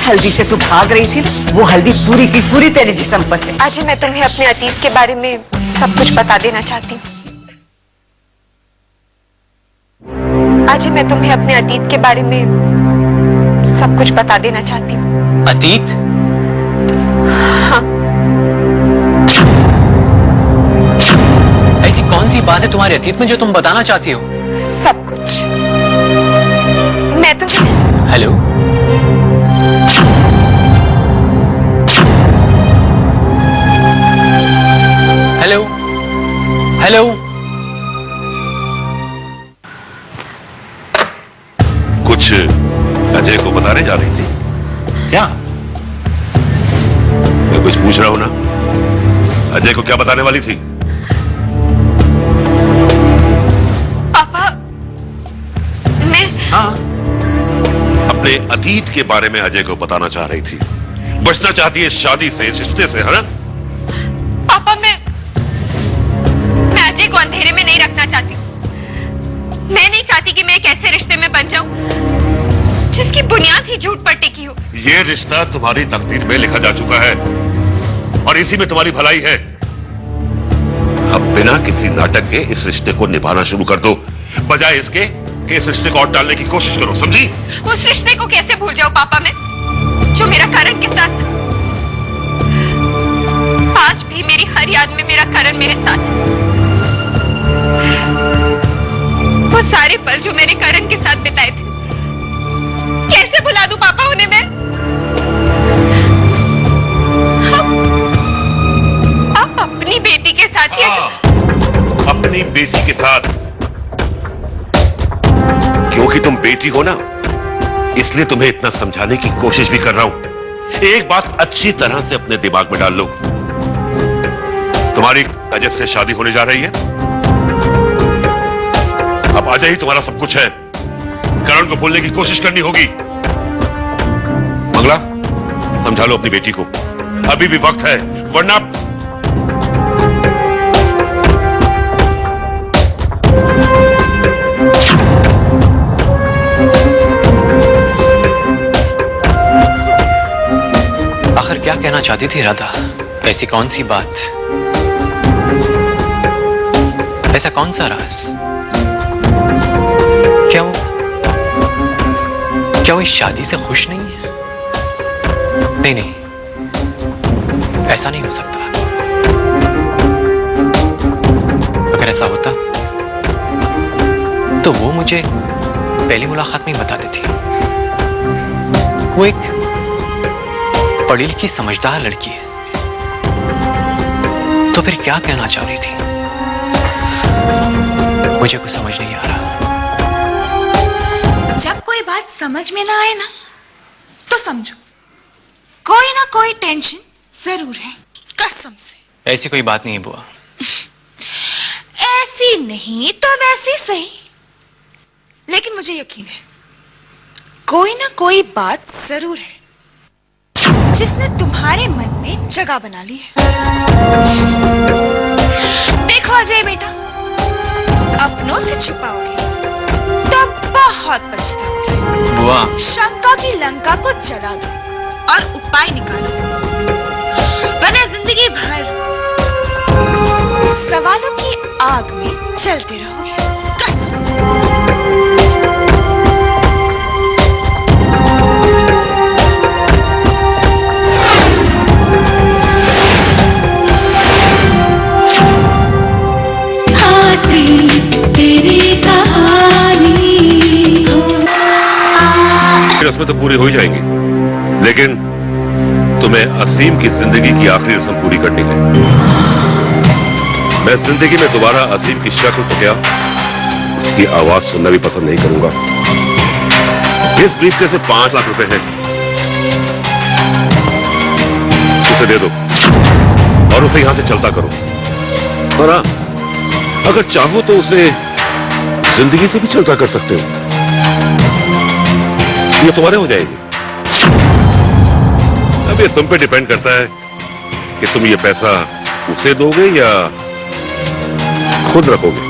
हल्दी से तू भाग रही थी ना, वो हल्दी पूरी की पूरी तेरे जिस्म पर है। आज मैं तुम्हें अपने अतीत के बारे में सब कुछ बता देना चाहती हूँ। आज मैं तुम्हें अपने अतीत के बारे में सब कुछ बता देना चाहती हूँ। अतीत? हाँ। ऐसी कौन सी बात है तुम्हारे अतीत में जो तुम बताना चाहती हो? सब कुछ। मैं तुम्हें... हेलो? हेलो? हेलो? कुछ अजय को बताने जा रही थी क्या? मैं कुछ पूछ रहा हूं ना, अजय को क्या बताने वाली थी? पापा, मैं... हाँ, अपने अतीत के बारे में अजय को बताना चाह रही थी। बचना चाहती है शादी से, इस रिश्ते से, है ना? पापा, मैं अजय को अंधेरे में नहीं रखना चाहती। मैं नहीं चाहती कि मैं एक ऐसे रिश्ते में बन जाऊं जिसकी बुनियाद ही झूठ पर टिकी हो। ये रिश्ता तुम्हारी तकदीर में लिखा जा चुका है और इसी में तुम्हारी भलाई है। अब बिना किसी नाटक के इस रिश्ते को निभाना शुरू कर दो, बजाय इसके कि इस रिश्ते को और टालने की कोशिश करो, समझी? उस रिश्ते को कैसे भूल जाऊं पापा मैं, जो मेरा करण के साथ था। आज भी मेरी हर याद में मेरा करण मेरे साथ है। वो सारे पल जो मेरे करण के साथ बिताए थे, कैसे भुला दूं पापा उन्हें मैं? आप अपनी बेटी के साथ ही... अपनी बेटी के साथ, क्योंकि तुम बेटी हो ना, इसलिए तुम्हें इतना समझाने की कोशिश भी कर रहा हूं। एक बात अच्छी तरह से अपने दिमाग में डाल लो, तुम्हारी अजय से शादी होने जा रही है। अब अजय ही तुम्हारा सब कुछ है। करण को भूलने की कोशिश करनी होगी। मंगला, समझा लो अपनी बेटी को, अभी भी वक्त है, वरना... आखिर क्या कहना चाहती थी राधा? ऐसी कौन सी बात, ऐसा कौन सा राज? क्या वो इस शादी से खुश नहीं है? नहीं नहीं, ऐसा नहीं हो सकता। अगर ऐसा होता तो वो मुझे पहली मुलाकात में ही बता देती। वो एक पढ़ी लिखी समझदार लड़की है, तो फिर क्या कहना चाह रही थी? मुझे कुछ समझ नहीं आ रहा। जब कोई बात समझ में ना आए ना, तो समझो कोई ना कोई टेंशन जरूर है, कसम से। ऐसी कोई बात नहीं है बुआ। ऐसी नहीं तो वैसी सही, लेकिन मुझे यकीन है कोई ना कोई बात जरूर है जिसने तुम्हारे मन में जगह बना ली है। देखो अजय बेटा, अपनों से छुपाओगे तो बहुत पछताओगे। बुआ, शंका की लंका को जला दो और उपाय निकालो, वरना जिंदगी भर सवालों की आग में जलते रहोगे, कसम से। रस्में तो पूरी हो ही जाएंगी, लेकिन तुम्हें असीम की जिंदगी की आखिरी रस्म पूरी करनी है। मैं जिंदगी में दोबारा असीम की शक्ल तो क्या, उसकी आवाज सुनना भी पसंद नहीं करूंगा। इस ब्रीफकेस से 5 लाख रुपए हैं, उसे दे दो और उसे यहां से चलता करो। और हाँ, अगर चाहो तो उसे जिंदगी से भी चलता कर सकते हो, ये तुम्हारे हो जाएगी। अब ये तुम पे डिपेंड करता है कि तुम ये पैसा उसे दोगे या खुद रखोगे।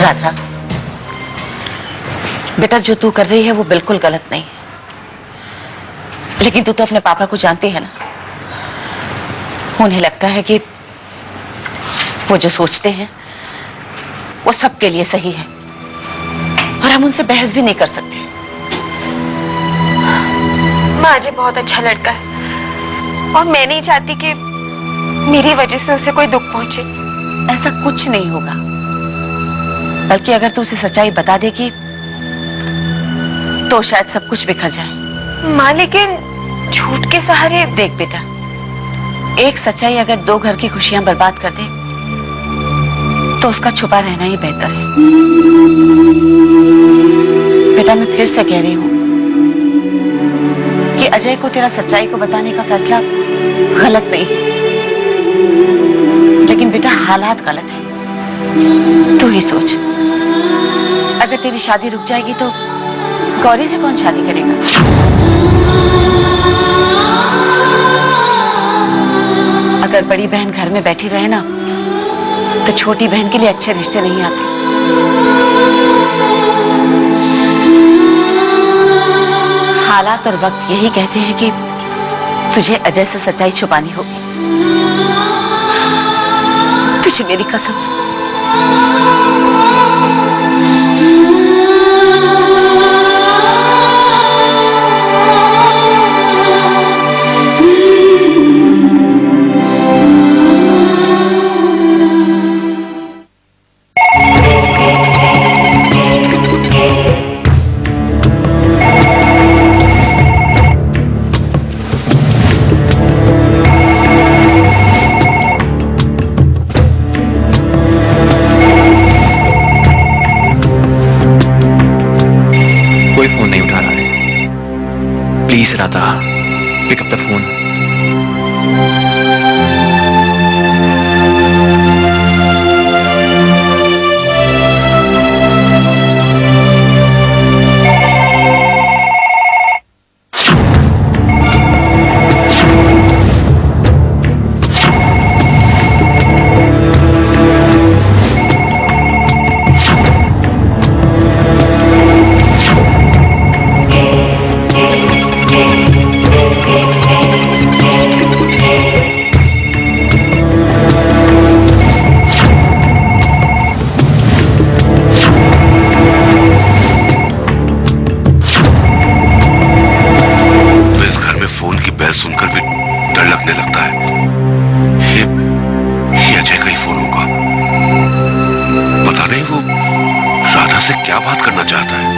राधा, बेटा जो तू कर रही है वो बिल्कुल गलत नहीं है, लेकिन तू तो अपने पापा को जानती है ना। उन्हें लगता है कि वो जो सोचते हैं वो सबके लिए सही है और हम उनसे बहस भी नहीं कर सकते। माँ अजय बहुत अच्छा लड़का है और मैं नहीं चाहती कि मेरी वजह से उसे कोई दुख पहुंचे। ऐसा कुछ नहीं होगा, बल्कि अगर तू उसे सच्चाई बता देगी तो शायद सब कुछ बिखर जाए। माँ लेकिन झूठ के सहारे। देख बेटा, एक सच्चाई अगर दो घर की खुशियां बर्बाद कर दे तो उसका छुपा रहना ही बेहतर है। बेटा मैं फिर से कह रही हूं कि अजय को तेरा सच्चाई को बताने का फैसला गलत नहीं है, लेकिन बेटा हालात गलत है। तू ही सोच, अगर तेरी शादी रुक जाएगी तो गौरी से कौन शादी करेगा? अगर बड़ी बहन घर में बैठी रहे ना तो छोटी बहन के लिए अच्छे रिश्ते नहीं आते। हालात और वक्त यही कहते हैं कि तुझे अजय से सच्चाई छुपानी होगी। तुझे मेरी कसम। Please Radha, pick up the phone. सुनकर भी डर लगने लगता है। ये अजय का ही फोन होगा। पता नहीं वो राधा से क्या बात करना चाहता है।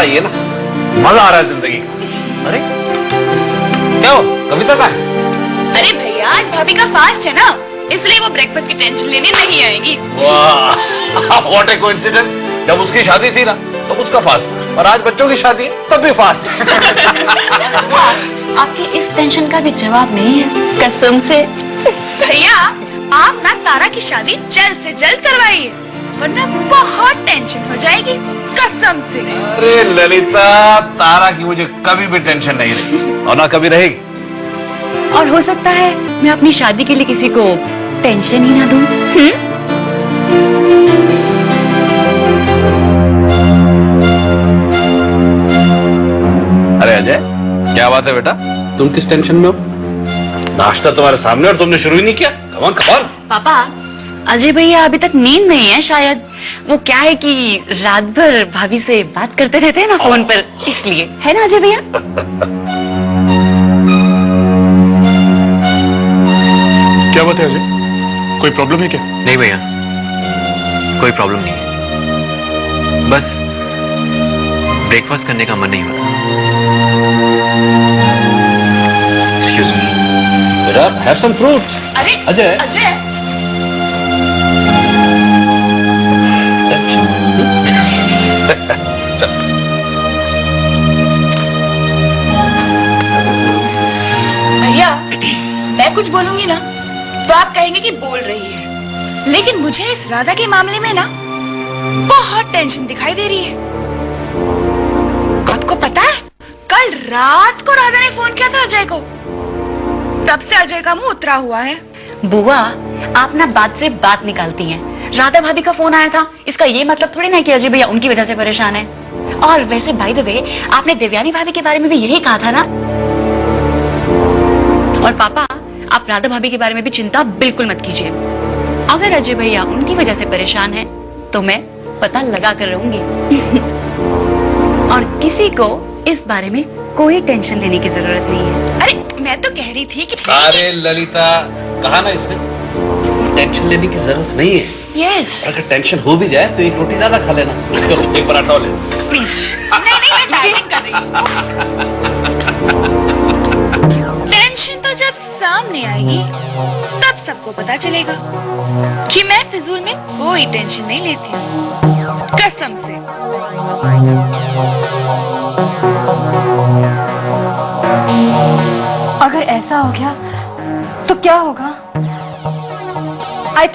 ये ना मजा आ रहा है जिंदगी का। अरे क्या हो, कविता का है? अरे भैया आज भाभी का फास्ट है ना, इसलिए वो ब्रेकफास्ट की टेंशन लेने नहीं आएगी। वाह, व्हाट ए कोइंसिडेंस। जब उसकी शादी थी ना तब उसका फास्ट, और आज बच्चों की शादी है तब भी फास्ट। आपकी इस टेंशन का भी जवाब नहीं है, कसम से। भैया आप ना तारा की शादी जल्द से जल्द करवाइए, वरना बहुत टेंशन हो जाएगी, कसम से। अरे ललिता, तारा की मुझे कभी भी टेंशन नहीं रही और ना कभी रहेगी। और हो सकता है मैं अपनी शादी के लिए किसी को टेंशन ही ना दूं। क्या बात है बेटा, तुम किस टेंशन में हो? नाश्ता तुम्हारे सामने और तुमने शुरू ही नहीं किया। कमान कमान। पापा, अजय भैया अभी तक नींद नहीं है शायद। वो क्या है कि रात भर भाभी से बात करते रहते हैं ना फोन पर, इसलिए। है ना अजय भैया? क्या बात है अजय, कोई प्रॉब्लम है क्या? नहीं भैया, कोई प्रॉब्लम नहीं है, बस ब्रेकफास्ट करने का मन नहीं हो रहा। Excuse me. बेटा, हैव सम फ्रूट्स। अरे अजय, अजय, भैया, मैं कुछ बोलूंगी ना तो आप कहेंगे कि बोल रही है, लेकिन मुझे इस राधा के मामले में ना बहुत टेंशन दिखाई दे रही है। आपको पता है, कल रात को राधा ने फोन किया था अजय को, तब से अजय का मुंह उतरा हुआ है। बुआ, आप ना बात से बात निकालती हैं। राधा भाभी का फोन आया था, इसका ये मतलब थोड़ी ना कि अजय भैया उनकी वजह से परेशान है। और वैसे बाय द वे, आपने देवयानी भाभी के बारे में भी यही कहा था ना। और पापा, आप राधा भाभी के बारे में भी चिंता बिल्कुल मत कीजिए। अगर अजय भैया उनकी वजह से परेशान है तो मैं पता लगा कर रहूंगी। और किसी को इस बारे में कोई टेंशन लेने की जरूरत नहीं है। अरे मैं तो कह रही थी कि अरे ललिता, कहा ना इसने, टेंशन लेने की जरूरत नहीं है। यस, अगर टेंशन हो भी जाए तो एक रोटी ज्यादा खा लेना। चलो एक पराठा ले। प्लीज। नहीं, मैं डाइटिंग कर रही हूँ। टेंशन तो जब सामने आएगी तब सबको पता चलेगा कि मैं फिजूल में कोई टेंशन नहीं लेती हूँ, कसम से। अगर ऐसा हो गया तो क्या होगा? आई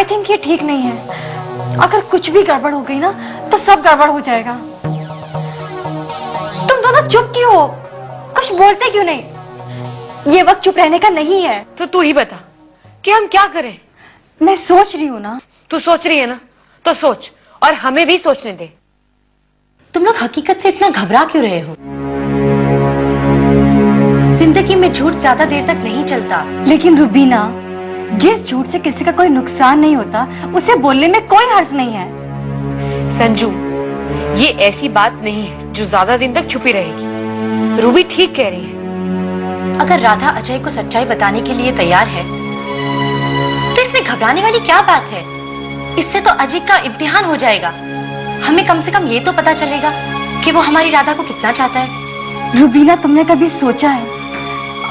थिंक ये ठीक नहीं है। अगर कुछ भी गड़बड़ हो गई ना तो सब गड़बड़ हो जाएगा। तुम दोनों चुप क्यों हो? कुछ बोलते क्यों नहीं? ये वक्त चुप रहने का नहीं है। तो तू ही बता कि हम क्या करें। मैं सोच रही हूँ ना। तू सोच रही है ना, तो सोच, और हमें भी सोचने दे। तुम लोग हकीकत से इतना घबरा क्यों रहे हो? जिंदगी में झूठ ज्यादा देर तक नहीं चलता। लेकिन रुबीना, जिस झूठ से किसी का कोई नुकसान नहीं होता उसे बोलने में कोई हर्ज नहीं है। संजू, ये ऐसी बात नहीं है जो ज्यादा दिन तक छुपी रहेगी। रूबी ठीक कह रही है। अगर राधा अजय को सच्चाई बताने के लिए तैयार है तो इसमें घबराने वाली क्या बात है? इससे तो अजय का इम्तिहान हो जाएगा। हमें कम से कम ये तो पता चलेगा कि वो हमारी राधा को कितना चाहता है। रुबीना, तुमने कभी सोचा है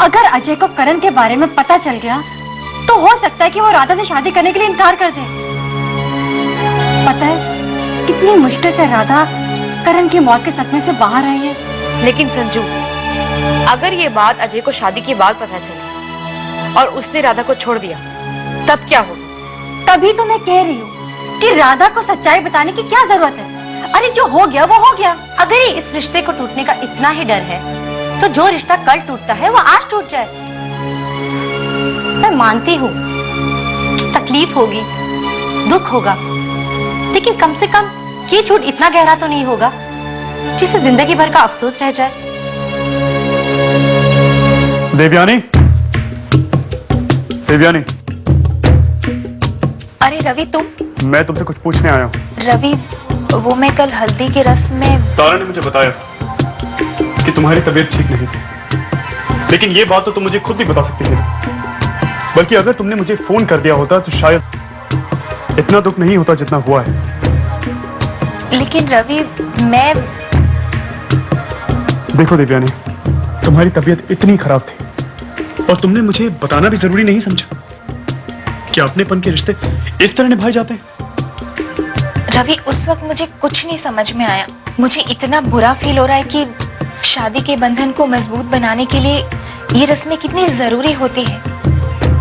अगर अजय को करण के बारे में पता चल गया तो हो सकता है कि वो राधा से शादी करने के लिए इनकार कर दे। पता है कितनी मुश्किल से राधा करण की मौत के सदमे से बाहर आई है। लेकिन संजू, अगर ये बात अजय को शादी के बाद पता चली और उसने राधा को छोड़ दिया, तब क्या होगा? तभी तो मैं कह रही हूँ कि राधा को सच्चाई बताने की क्या जरूरत है। अरे जो हो गया वो हो गया। अगर ये इस रिश्ते को टूटने का इतना ही डर है तो जो रिश्ता कल टूटता है वो आज टूट जाए। मैं मानती हूँ कि तकलीफ होगी, दुख होगा, लेकिन कम से कम ये झूठ इतना गहरा तो नहीं होगा जिससे जिंदगी भर का अफसोस रह जाए। देवयानी, देवयानी। अरे रवि, तुम? मैं तुमसे कुछ पूछने आया हूँ। रवि, वो मैं कल हल्दी की रस्म में। तारा ने मुझे बताया कि तुम्हारी तबीयत ठीक नहीं थी, लेकिन ये बात तो तुम मुझे खुद भी बता सकती थी। बल्कि अगर तुमने मुझे फोन कर दिया होता तो शायद इतना दुख नहीं होता जितना हुआ है। लेकिन रवि, मैं। देखो देवयानी, तुम्हारी तबीयत इतनी खराब थी और तुमने मुझे बताना भी जरूरी नहीं समझा कि अपनेपन के रिश्ते इस तरह निभाए जाते हैं। रवि, उस वक्त मुझे कुछ नहीं समझ में आया। मुझे इतना बुरा फील हो रहा है कि शादी के बंधन को मजबूत बनाने के लिए ये रस्में कितनी जरूरी होती है।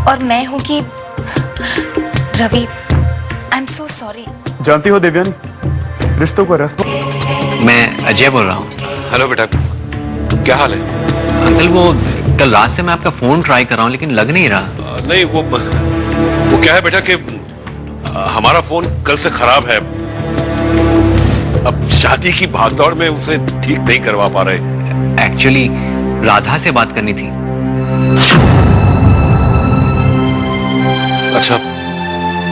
और मैं हूं कि Ravi, I am so sorry. जानती हो देवयानी, रिश्तों को रस्म। मैं अजय बोल रहा हूँ। हेलो बेटा, क्या हाल है? अंकल, वो कल रात से मैं आपका फोन ट्राई कर रहा हूँ लेकिन लग नहीं रहा। नहीं, वो क्या है बेटा कि हमारा फोन कल से खराब है। अब शादी की भागदौड़ में उसे ठीक नहीं करवा पा रहे। एक्चुअली राधा से बात करनी थी। अच्छा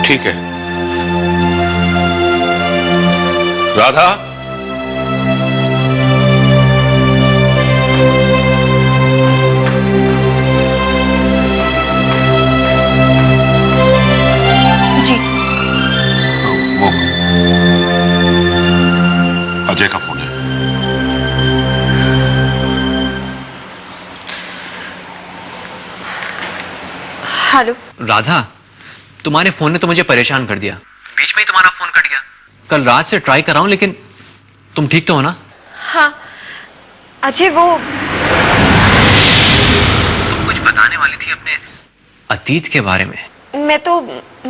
ठीक है। राधा, जी। वो अजय का फोन है। हेलो। राधा, तुम्हारे फोन ने तो मुझे परेशान कर दिया। बीच में ही तुम्हारा फोन कट गया। कल रात से ट्राई कर रहा हूं, लेकिन तुम ठीक तो हो ना? हाँ अजय, वो तुम कुछ बताने वाली थी अपने अतीत के बारे में। मैं तो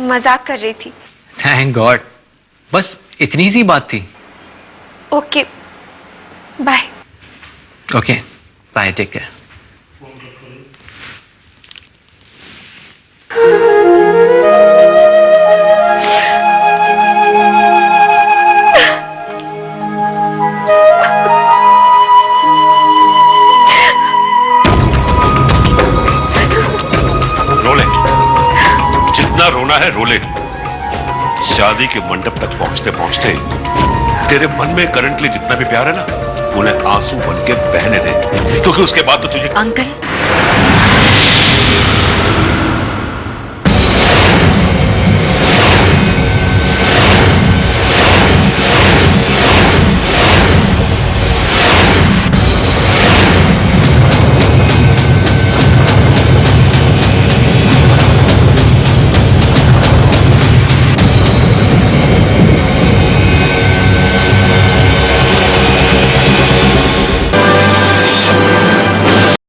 मजाक कर रही थी। थैंक गॉड, बस इतनी सी बात थी। Okay bye. Okay bye, take care. रोना है रोले। शादी के मंडप तक पहुंचते पहुंचते तेरे मन में करंटली जितना भी प्यार है ना, उन्हें आंसू बन के बहने दे, क्योंकि उसके बाद तो तुझे अंकल